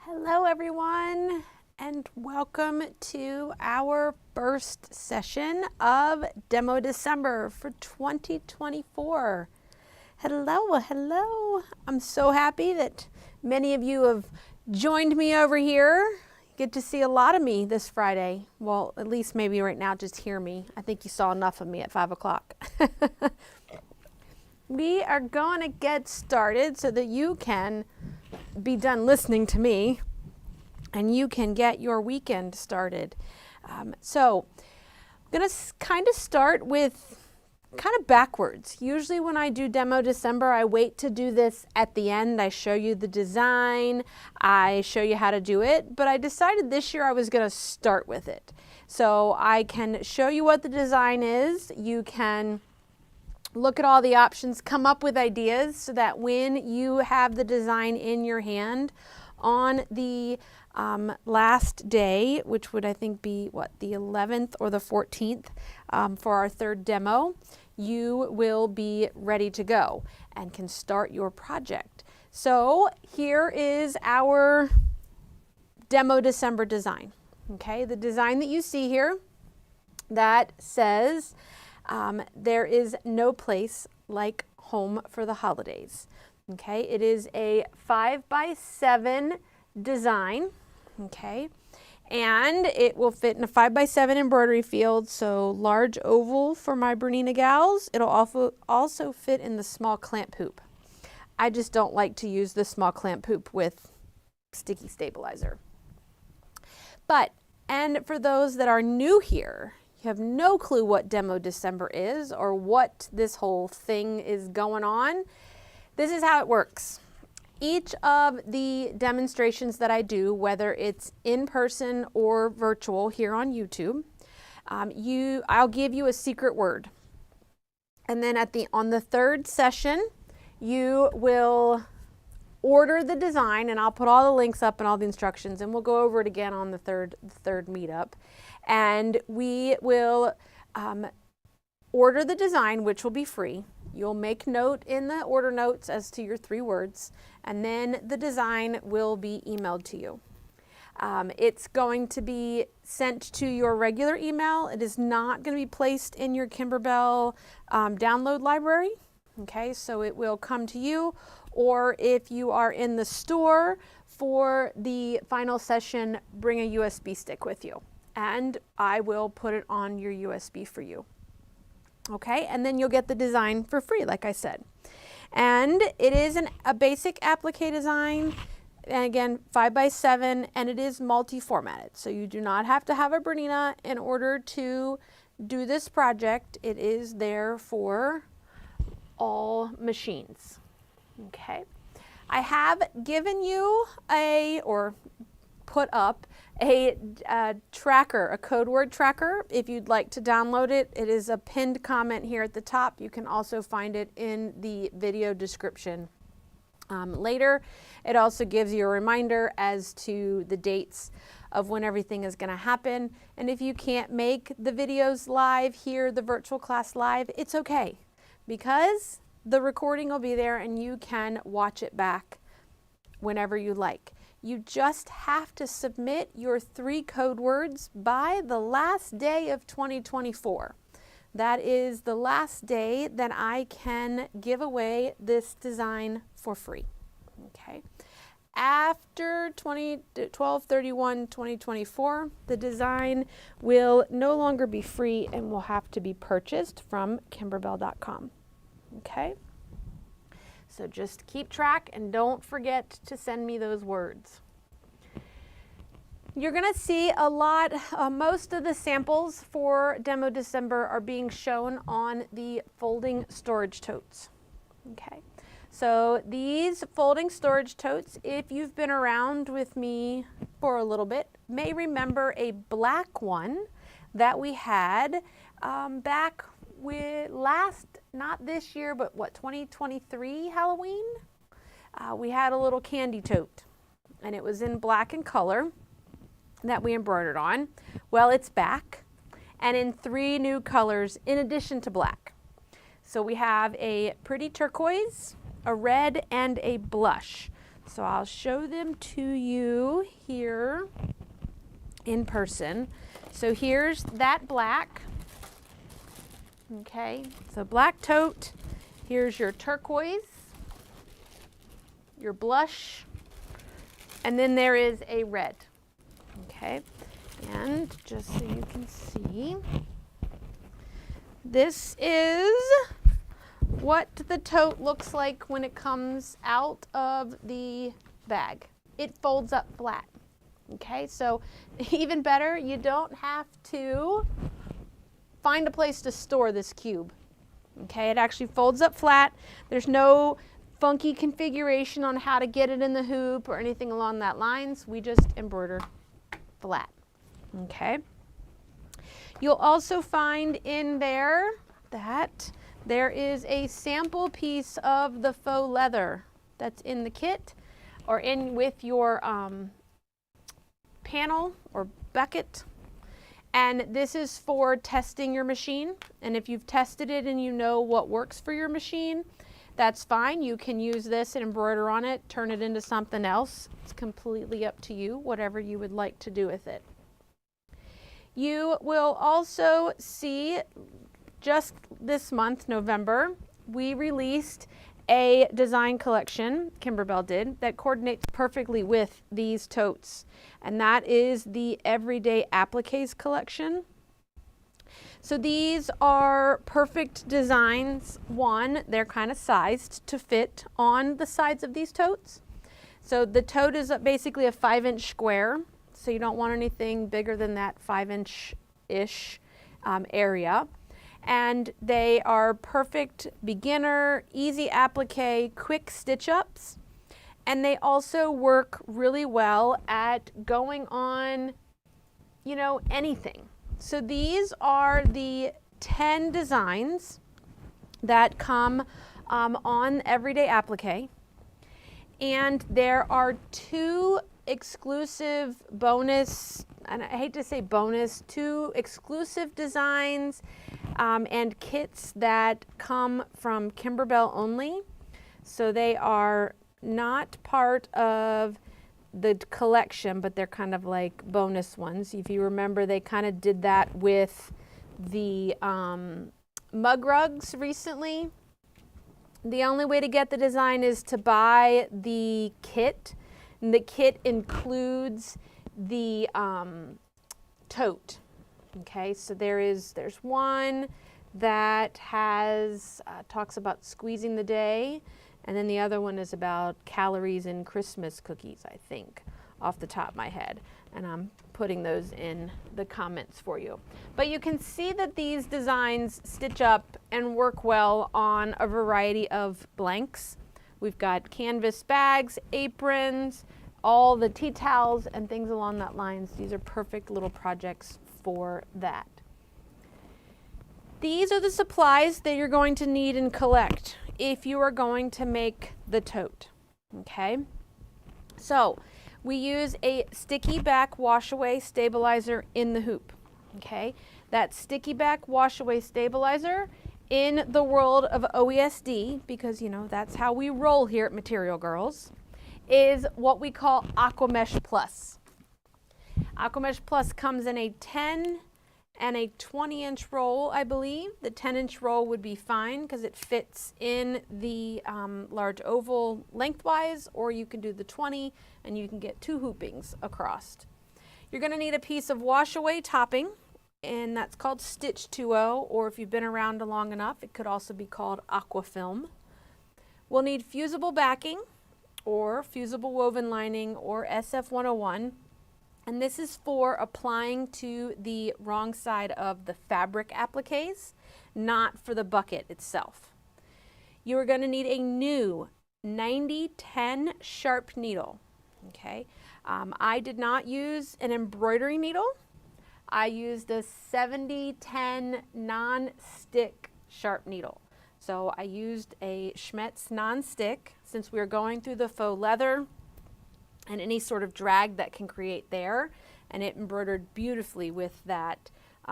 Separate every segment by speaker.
Speaker 1: Hello everyone, and welcome to our first session of Demo December for 2024. Hello. I'm so happy that many of you have joined me over here. Get to see a lot of me this Friday. Well, at least maybe right now just hear me. I think you saw enough of me at 5 o'clock. We are going to get started so that you can be done listening to me and you can get your weekend started. So I'm going to kind of start with kind of backwards. Usually when I do Demo December, I wait to do this at the end. I show you the design, I show you how to do it, but I decided this year I was going to start with it. So I can show you what the design is. You can look at all the options, come up with ideas so that when you have the design in your hand on the last day, which would I think be the 11th or the 14th for our third demo, you will be ready to go and can start your project. So here is our Demo December design. Okay, the design that you see here that says there is no place like home for the holidays. Okay, it is a 5x7 design. Okay, and it will fit in a 5x7 embroidery field, so large oval for my Bernina gals. It'll also fit in the small clamp hoop. I just don't like to use the small clamp hoop with sticky stabilizer. And for those that are new here, you have no clue what Demo December is or what this whole thing is going on, this is how it works. Each of the demonstrations that I do, whether it's in person or virtual here on YouTube, I'll give you a secret word. And then on the third session, you will order the design, and I'll put all the links up and all the instructions, and we'll go over it again on the third meetup. And we will order the design, which will be free. You'll make note in the order notes as to your 3 words, and then the design will be emailed to you. It's going to be sent to your regular email. It is not going to be placed in your Kimberbell download library. Okay, so it will come to you, or if you are in the store for the final session, bring a USB stick with you, and I will put it on your USB for you. Okay, and then you'll get the design for free, like I said. And it is a basic applique design, and again, 5x7, and it is multi-formatted. So you do not have to have a Bernina in order to do this project. It is there for all machines. Okay, I have given you or put up a tracker, a code word tracker. If you'd like to download it, it is a pinned comment here at the top. You can also find it in the video description later. It also gives you a reminder as to the dates of when everything is going to happen. And if you can't make the videos live here, the virtual class live, it's okay, because the recording will be there and you can watch it back whenever you like. You just have to submit your 3 code words by the last day of 2024. That is the last day that I can give away this design for free. Okay. After 12/31/2024, the design will no longer be free and will have to be purchased from kimberbell.com. Okay. So just keep track and don't forget to send me those words. You're going to see a lot, most of the samples for Demo December are being shown on the folding storage totes. Okay, so these folding storage totes, if you've been around with me for a little bit, may remember a black one that we had back with not this year, but 2023 Halloween? We had a little candy tote, and it was in black in color that we embroidered on. Well, it's back, and in 3 new colors in addition to black. So we have a pretty turquoise, a red, and a blush. So I'll show them to you here in person. So here's that black. Okay, so black tote. Here's your turquoise, your blush, and then there is a red. Okay, and just so you can see, this is what the tote looks like when it comes out of the bag. It folds up flat. Okay, so even better, you don't have to find a place to store this cube. Okay, it actually folds up flat. There's no funky configuration on how to get it in the hoop or anything along that lines. We just embroider flat. Okay. You'll also find in there that there is a sample piece of the faux leather that's in the kit or in with your panel or bucket. And this is for testing your machine. And if you've tested it and you know what works for your machine, that's fine. You can use this and embroider on it, turn it into something else. It's completely up to you, whatever you would like to do with it. You will also see just this month, November, we released a design collection, Kimberbell did, that coordinates perfectly with these totes. And that is the Everyday Appliques collection. So these are perfect designs. One, they're kind of sized to fit on the sides of these totes. So the tote is basically a 5-inch square. So you don't want anything bigger than that 5-inch-ish area. And they are perfect beginner, easy applique, quick stitch ups. And they also work really well at going on, you know, anything. So these are the 10 designs that come on Everyday Applique. And there are 2 exclusive bonus, and I hate to say bonus, 2 exclusive designs and kits that come from Kimberbell only. So they are not part of the collection, but they're kind of like bonus ones. If you remember, they kind of did that with the mug rugs recently. The only way to get the design is to buy the kit. And the kit includes the tote. Okay, so there's one that has talks about squeezing the day, and then the other one is about calories in Christmas cookies, I think, off the top of my head. And I'm putting those in the comments for you. But you can see that these designs stitch up and work well on a variety of blanks. We've got canvas bags, aprons, all the tea towels and things along that lines. These are perfect little projects for that. These are the supplies that you're going to need and collect if you are going to make the tote. Okay, so we use a sticky back wash away stabilizer in the hoop. Okay, that sticky back wash away stabilizer in the world of OESD, because you know that's how we roll here at Material Girls, is what we call Aquamesh Plus. Aquamesh Plus comes in a 10 and a 20-inch roll, I believe. The 10-inch roll would be fine because it fits in the large oval lengthwise, or you can do the 20 and you can get 2 hoopings across. You're going to need a piece of wash away topping, and that's called Stitch 2.0, or if you've been around long enough, it could also be called Aquafilm. We'll need fusible backing, or fusible woven lining, or SF101. And this is for applying to the wrong side of the fabric appliques, not for the bucket itself. You are going to need a new 90-10 sharp needle. Okay, I did not use an embroidery needle. I used a 70-10 non-stick sharp needle. So I used a Schmetz non-stick, since we are going through the faux leather and any sort of drag that can create there, and it embroidered beautifully with that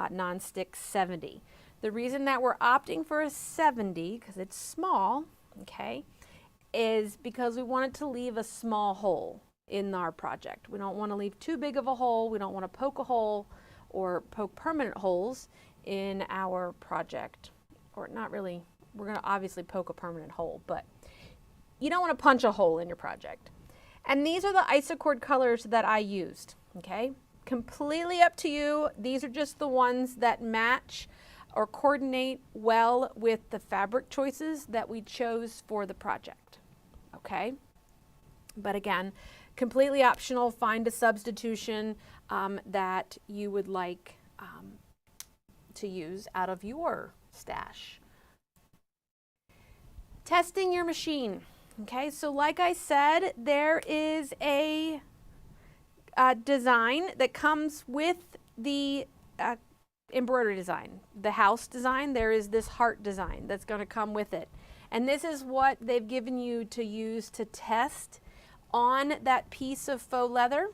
Speaker 1: non-stick 70. The reason that we're opting for a 70, because it's small, okay, is because we want it to leave a small hole in our project. We don't want to leave too big of a hole. We don't want to poke a hole or poke permanent holes in our project. Or not really, we're going to obviously poke a permanent hole, but you don't want to punch a hole in your project. And these are the isocord colors that I used, okay? Completely up to you. These are just the ones that match or coordinate well with the fabric choices that we chose for the project, okay? But again, completely optional. Find a substitution that you would like to use out of your stash. Testing your machine. Okay, so like I said, there is a design that comes with the embroidery design. The house design, there is this heart design that's going to come with it. And this is what they've given you to use to test on that piece of faux leather,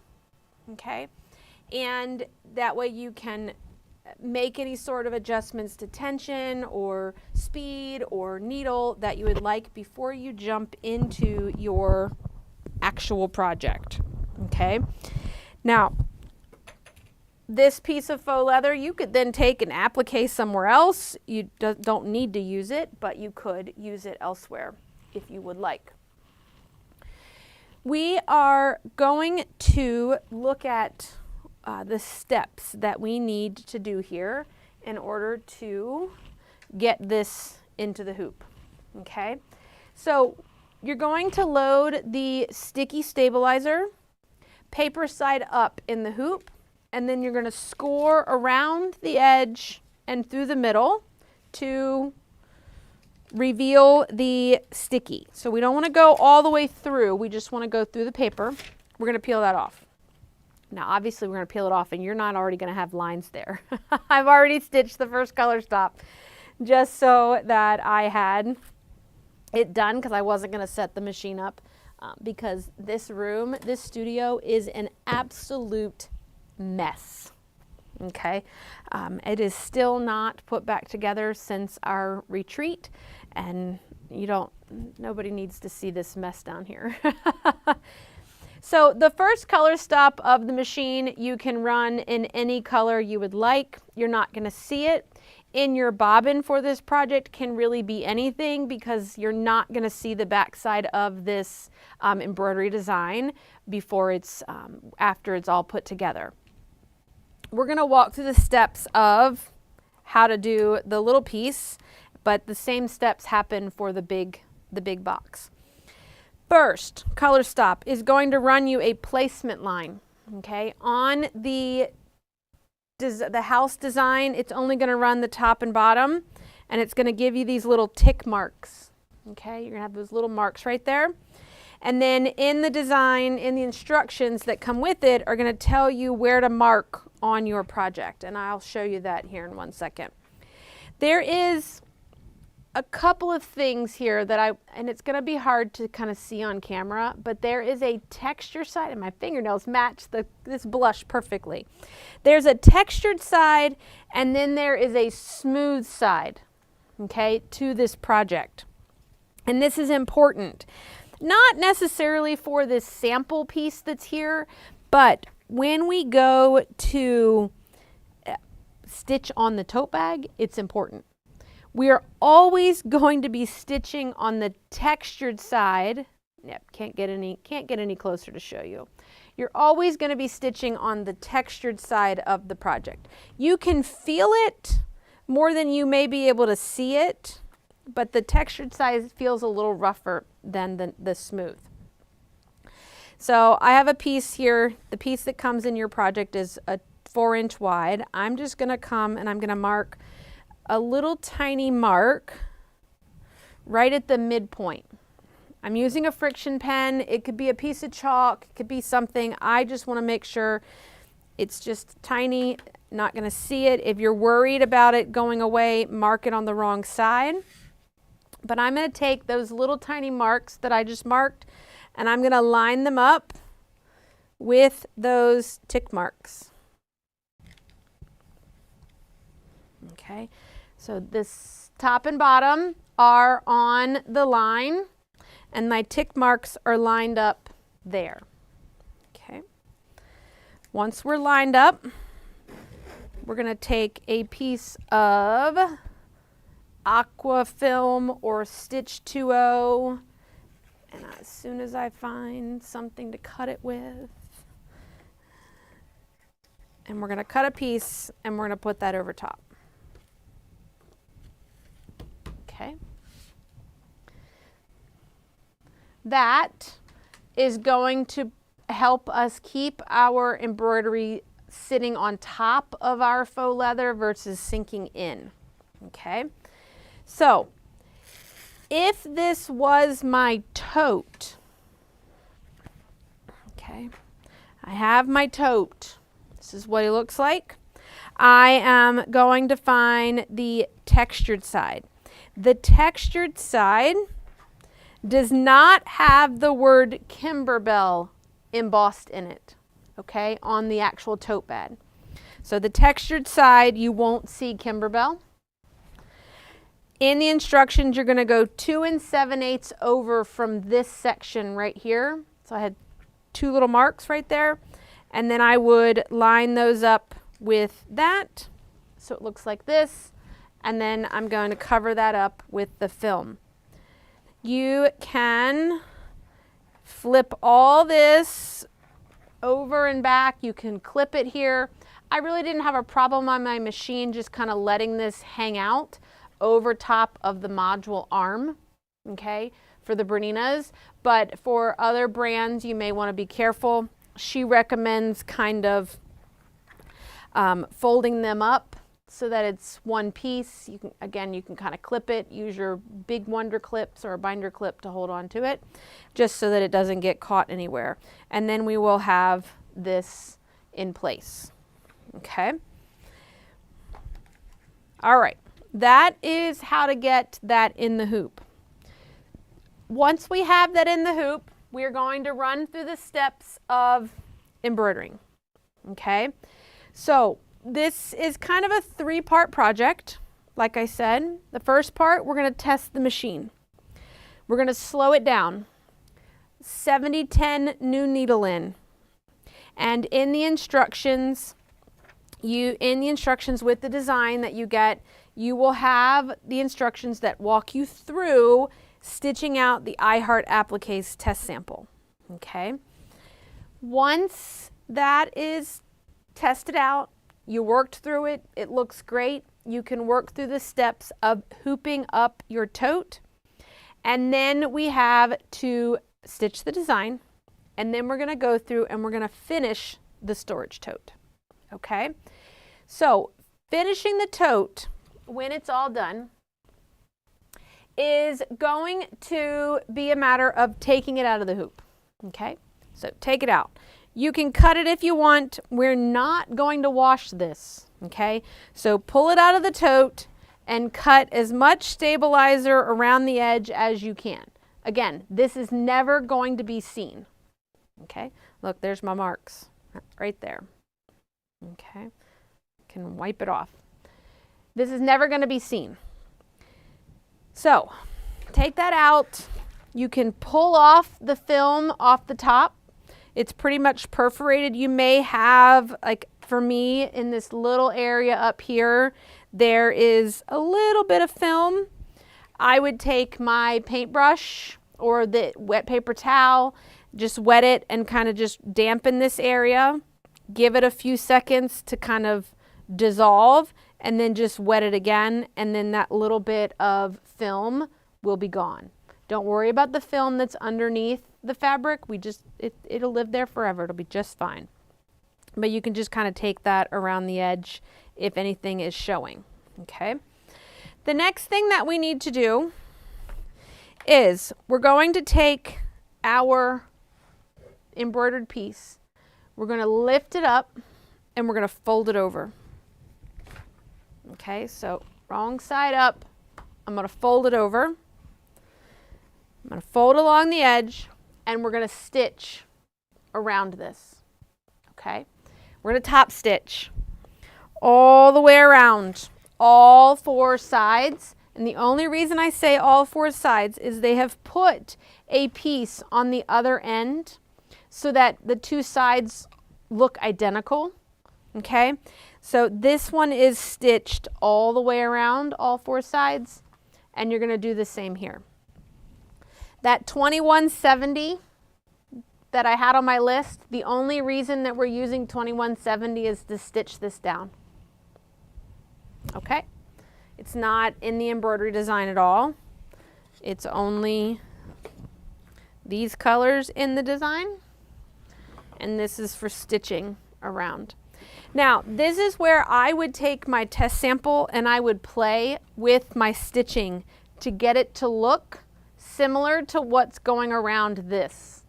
Speaker 1: okay? And that way you can make any sort of adjustments to tension or speed or needle that you would like before you jump into your actual project, okay? Now, this piece of faux leather, you could then take an applique somewhere else. You don't need to use it, but you could use it elsewhere if you would like. We are going to look at the steps that we need to do here in order to get this into the hoop, okay? So you're going to load the sticky stabilizer paper side up in the hoop, and then you're going to score around the edge and through the middle to reveal the sticky. So we don't want to go all the way through, we just want to go through the paper. We're going to peel that off. Now obviously we're going to peel it off and you're not already going to have lines there. I've already stitched the first color stop just so that I had it done because I wasn't going to set the machine up because this room, this studio is an absolute mess. Okay, it is still not put back together since our retreat, and nobody needs to see this mess down here. So the first color stop of the machine, you can run in any color you would like. You're not going to see it. In your bobbin for this project can really be anything because you're not going to see the backside of this embroidery design before it's after it's all put together. We're going to walk through the steps of how to do the little piece, but the same steps happen for the big box. First, color stop is going to run you a placement line, okay? On the house design, it's only going to run the top and bottom, and it's going to give you these little tick marks, okay? You're going to have those little marks right there. And then in the design, in the instructions that come with it, are going to tell you where to mark on your project, and I'll show you that here in 1 second. There is a couple of things here that and it's going to be hard to kind of see on camera, but there is a texture side, and my fingernails match this blush perfectly. There's a textured side, and then there is a smooth side, okay, to this project. And this is important. Not necessarily for this sample piece that's here, but when we go to stitch on the tote bag, it's important. We are always going to be stitching on the textured side. Yep, can't get any closer to show you. You're always going to be stitching on the textured side of the project. You can feel it more than you may be able to see it, but the textured side feels a little rougher than the smooth. So I have a piece here. The piece that comes in your project is a 4-inch wide. I'm just going to come and I'm going to mark a little tiny mark right at the midpoint. I'm using a friction pen. It could be a piece of chalk. It could be something. I just want to make sure it's just tiny, not going to see it. If you're worried about it going away, mark it on the wrong side. But I'm going to take those little tiny marks that I just marked and I'm going to line them up with those tick marks. Okay. So this top and bottom are on the line. and my tick marks are lined up there. Okay. Once we're lined up, we're going to take a piece of aqua film or Stitch 2.0, and as soon as I find something to cut it with, and we're going to cut a piece and we're going to put that over top. Okay. That is going to help us keep our embroidery sitting on top of our faux leather versus sinking in. Okay. So if this was my tote, okay, I have my tote. This is what it looks like. I am going to find the textured side. The textured side does not have the word Kimberbell embossed in it, okay, on the actual tote bag. So the textured side, you won't see Kimberbell. In the instructions, you're going to go 2 7/8 over from this section right here. So I had 2 little marks right there. And then I would line those up with that. So it looks like this. And then I'm going to cover that up with the film. You can flip all this over and back. You can clip it here. I really didn't have a problem on my machine just kind of letting this hang out over top of the module arm, okay, for the Berninas. But for other brands, you may want to be careful. She recommends kind of folding them up so that it's one piece. You can, again, you can kind of clip it, use your big Wonder clips or a binder clip to hold on to it, just so that it doesn't get caught anywhere. And then we will have this in place. Okay. All right. That is how to get that in the hoop. Once we have that in the hoop, we're going to run through the steps of embroidering. Okay. So this is kind of a 3-part project. Like I said, the first part, we're going to test the machine. We're going to slow it down. 70-10 new needle in. And in the instructions, with the design that you get, you will have the instructions that walk you through stitching out the I Heart Appliques test sample. Okay. Once that is tested out, you worked through it, it looks great, you can work through the steps of hooping up your tote, and then we have to stitch the design, and then we're going to go through and we're going to finish the storage tote. Okay, so finishing the tote when it's all done is going to be a matter of taking it out of the hoop. Okay, so take it out. You can cut it if you want. We're not going to wash this. Okay, so pull it out of the tote and cut as much stabilizer around the edge as you can. Again, this is never going to be seen. Okay, look, there's my marks right there. Okay, can wipe it off. This is never going to be seen. So take that out. You can pull off the film off the top. It's pretty much perforated. You may have, like for me, in this little area up here, there is a little bit of film. I would take my paintbrush or the wet paper towel, just wet it and kind of just dampen this area. Give it a few seconds to kind of dissolve, and then just wet it again, and then that little bit of film will be gone. Don't worry about the film that's underneath the fabric. It'll live there forever. It'll be just fine. But you can just kind of take that around the edge if anything is showing. Okay. The next thing that we need to do is we're going to take our embroidered piece. We're going to lift it up and we're going to fold it over. Okay, so wrong side up. I'm going to fold it over. I'm going to fold along the edge and we're going to stitch around this. Okay, we're going to top stitch all the way around, all 4 sides, And the only reason I say all 4 sides is they have put a piece on the other end so that the 2 sides look identical, okay? So this one is stitched all the way around all 4 sides, and you're gonna do the same here. That 2170 that I had on my list, the only reason that we're using 2170 is to stitch this down, okay? It's not in the embroidery design at all. It's only these colors in the design, and this is for stitching around. Now, this is where I would take my test sample and I would play with my stitching to get it to look similar to what's going around this.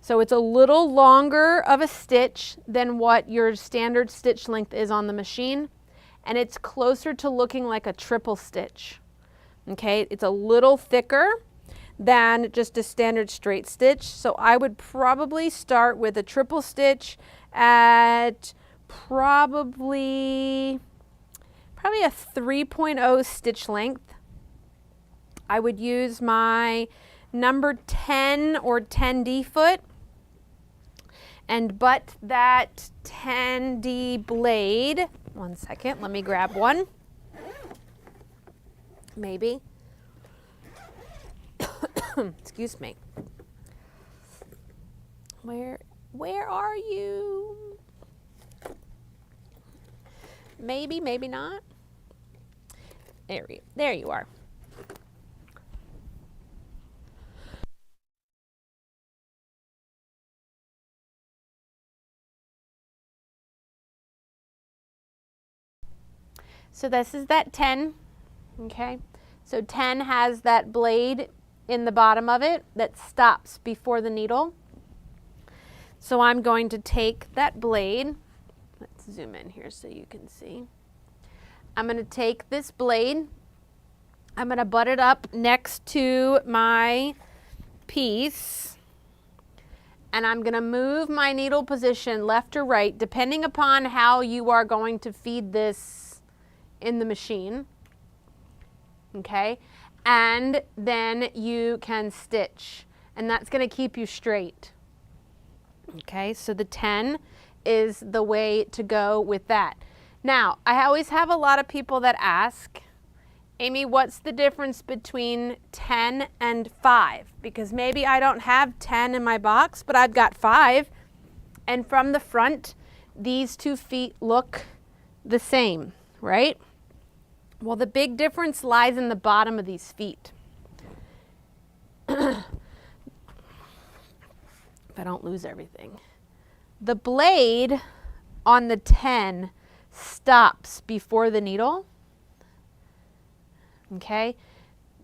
Speaker 1: So it's a little longer of a stitch than what your standard stitch length is on the machine, and it's closer to looking like a triple stitch. Okay, it's a little thicker than just a standard straight stitch. So I would probably start with a triple stitch at probably a 3.0 stitch length. I would use my number 10 or 10D foot and butt that 10D blade. One second, let me grab one. Maybe. Excuse me. Where are you? Maybe, maybe not. There you are. So this is that 10, okay? So 10 has that blade in the bottom of it that stops before the needle. So I'm going to take that blade, let's zoom in here so you can see. I'm going to take this blade, I'm going to butt it up next to my piece, and I'm going to move my needle position left or right depending upon how you are going to feed this in the machine, okay? And then you can stitch, and that's going to keep you straight. Okay, so the 10 is the way to go with that. Now, I always have a lot of people that ask, Amy, what's the difference between 10 and 5? Because maybe I don't have 10 in my box, but I've got 5. And from the front, these 2 feet look the same, right? Well, the big difference lies in the bottom of these feet. If I don't lose everything. The blade on the 10 stops before the needle. Okay?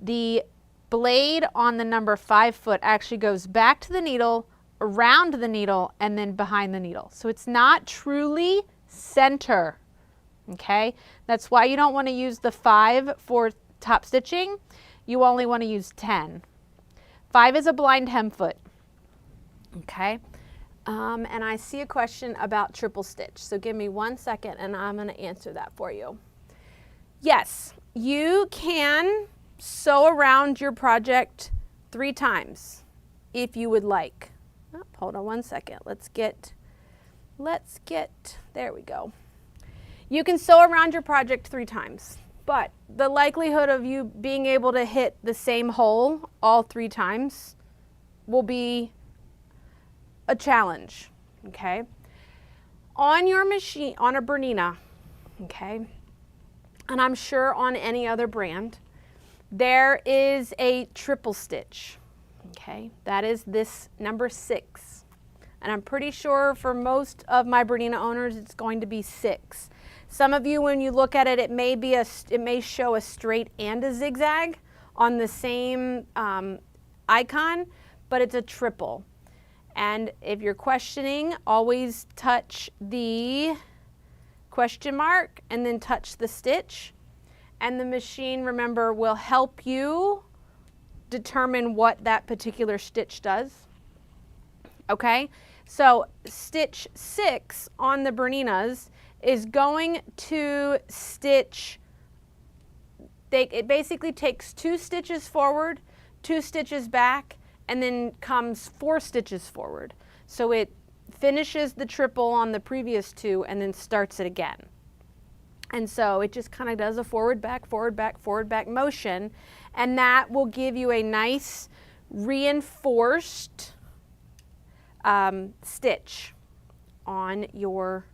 Speaker 1: The blade on the number 5 foot actually goes back to the needle, around the needle, and then behind the needle. So it's not truly center. Okay, that's why you don't want to use the 5 for top stitching. You only want to use 10. 5 is a blind hem foot. Okay, and I see a question about triple stitch. So give me 1 second and I'm going to answer that for you. Yes, you can sew around your project 3 times if you would like. Oh, hold on 1 second. Let's get, there we go. You can sew around your project 3 times, but the likelihood of you being able to hit the same hole all 3 times will be a challenge, okay? On your machine, on a Bernina, okay, and I'm sure on any other brand, there is a triple stitch, okay? That is this number 6. And I'm pretty sure for most of my Bernina owners, it's going to be 6. Some of you, when you look at it, it may show a straight and a zigzag on the same icon, but it's a triple. And if you're questioning, always touch the question mark and then touch the stitch. And the machine, remember, will help you determine what that particular stitch does. Okay, so stitch 6 on the Berninas is going to stitch it basically takes 2 stitches forward, 2 stitches back, and then comes 4 stitches forward. So it finishes the triple on the previous 2 and then starts it again. And so it just kind of does a forward, back motion, and that will give you a nice reinforced stitch on your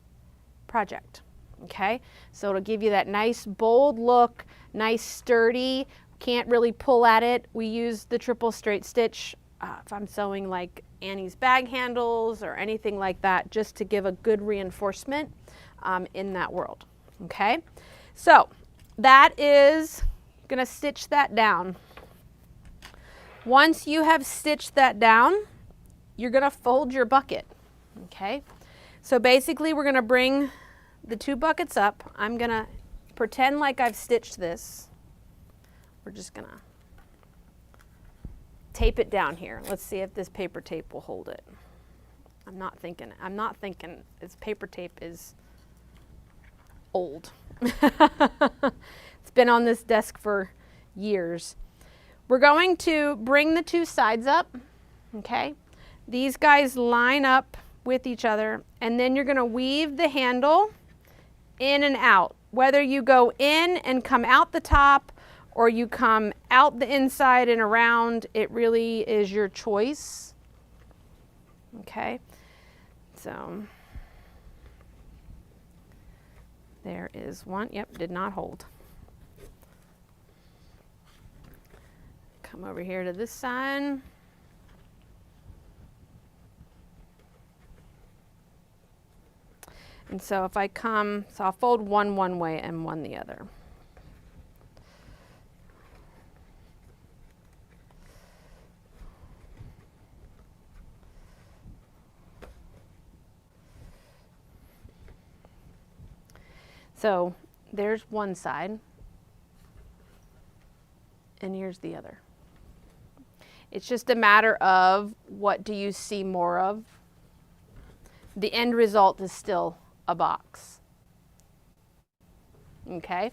Speaker 1: project. Okay, so it'll give you that nice bold look, nice sturdy, can't really pull at it. We use the triple straight stitch if I'm sewing like Annie's bag handles or anything like that, just to give a good reinforcement in that world. Okay, so that is gonna stitch that down. Once you have stitched that down, you're gonna fold your bucket. Okay, so basically we're gonna bring the 2 buckets up. I'm gonna pretend like I've stitched this. We're just gonna tape it down here. Let's see if this paper tape will hold it. I'm not thinking this paper tape is old. It's been on this desk for years. We're going to bring the 2 sides up, okay? These guys line up with each other, and then you're gonna weave the handle in and out. Whether you go in and come out the top, or you come out the inside and around, it really is your choice. Okay, so there is one. Yep, did not hold. Come over here to this side. And so if I come, so I'll fold one way and one the other. So there's one side, and here's the other. It's just a matter of what do you see more of. The end result is still a box. Okay,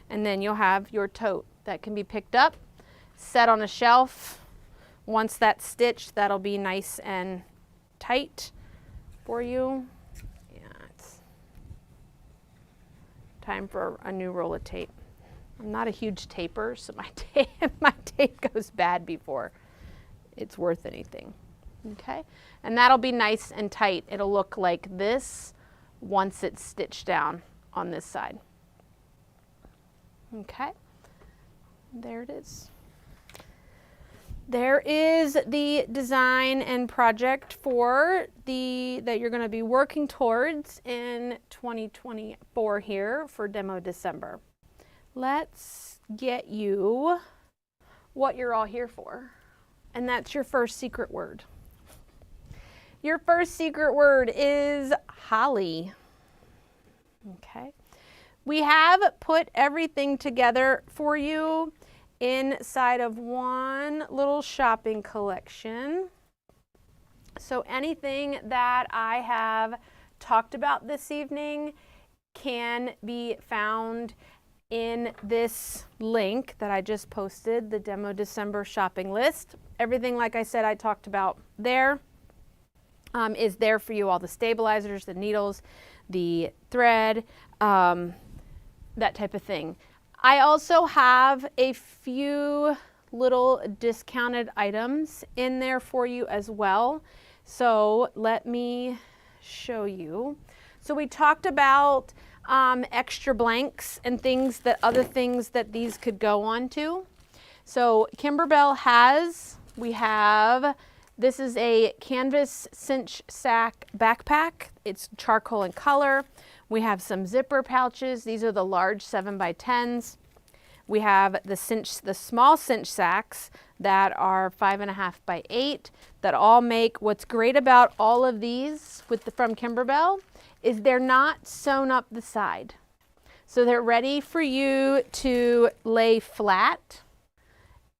Speaker 1: and then you'll have your tote that can be picked up, set on a shelf. Once that's stitched, that'll be nice and tight for you. Time for a new roll of tape. I'm not a huge taper, so my tape goes bad before it's worth anything. Okay, and that'll be nice and tight. It'll look like this once it's stitched down on this side. Okay, there it is. There is the design and project for that you're going to be working towards in 2024 here for Demo December. Let's get you what you're all here for, and that's your first secret word. Your first secret word is holly. Okay, we have put everything together for you inside of one little shopping collection. So anything that I have talked about this evening can be found in this link that I just posted, the Demo December shopping list. Everything, like I said, I talked about there is there for you. All the stabilizers, the needles, the thread, that type of thing. I also have a few little discounted items in there for you as well. So let me show you. So we talked about extra blanks and things that other things that these could go on to. So Kimberbell this is a canvas cinch sack backpack. It's charcoal in color. We have some zipper pouches. These are the large 7x10s. We have the small cinch sacks that are 5.5 by 8 that all make. What's great about all of these from Kimberbell is they're not sewn up the side. So they're ready for you to lay flat,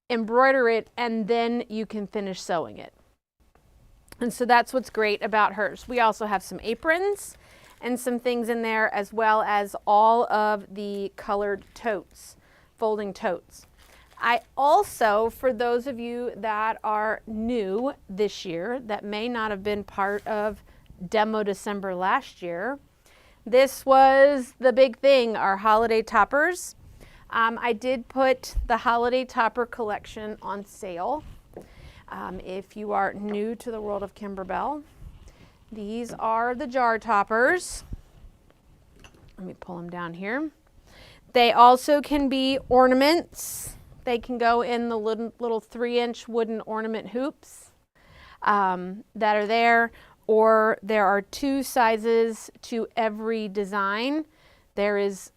Speaker 1: embroider it, and then you can finish sewing it. And so that's what's great about hers. We also have some aprons and some things in there, as well as all of the colored totes folding totes. I also, for those of you that are new this year, that may not have been part of Demo December last year, this was the big thing, our holiday toppers. I did put the holiday topper collection on sale. If you are new to the world of Kimberbell, these are the jar toppers. Let me pull them down here. They also can be ornaments. They can go in the little 3-inch wooden ornament hoops that are there, or there are 2 sizes to every design. There is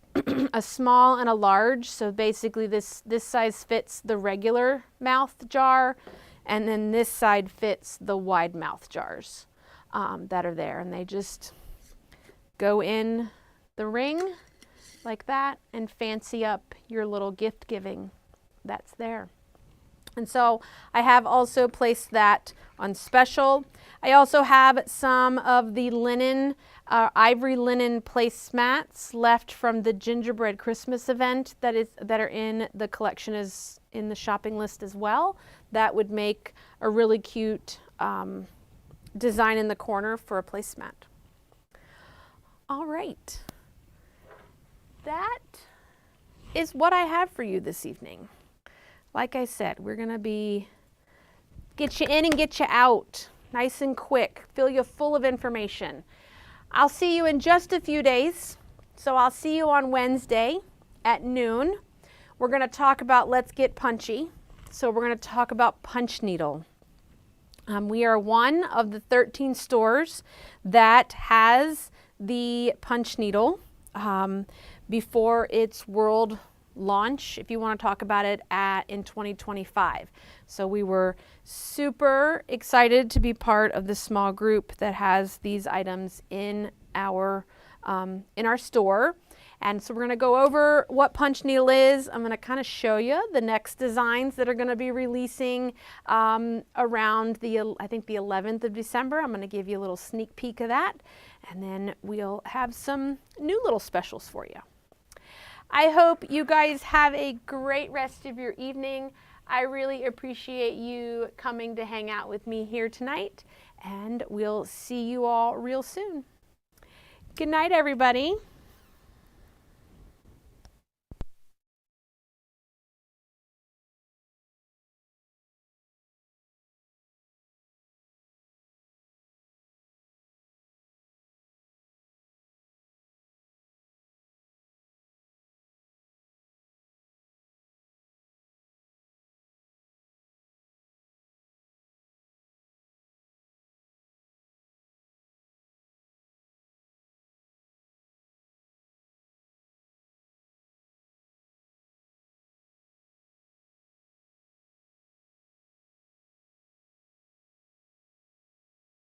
Speaker 1: a small and a large, so basically this size fits the regular mouth jar, and then this side fits the wide mouth jars that are there, and they just go in the ring like that and fancy up your little gift giving that's there. And so I have also placed that on special. I also have some of the linen, ivory linen placemats left from the gingerbread Christmas event that are in the collection, is in the shopping list as well. That would make a really cute design in the corner for a placemat. All right, that is what I have for you this evening. Like I said, we're gonna get you in and get you out, nice and quick, fill you full of information. I'll see you in just a few days. So I'll see you on Wednesday at noon. We're gonna talk about Let's Get Punchy. So we're gonna talk about punch needle. We are one of the 13 stores that has the punch needle before its world launch, if you want to talk about it, in 2025. So we were super excited to be part of the small group that has these items in our store. And so we're going to go over what punch needle is. I'm going to kind of show you the next designs that are going to be releasing around I think the 11th of December. I'm going to give you a little sneak peek of that, and then we'll have some new little specials for you. I hope you guys have a great rest of your evening. I really appreciate you coming to hang out with me here tonight, and we'll see you all real soon. Good night, everybody.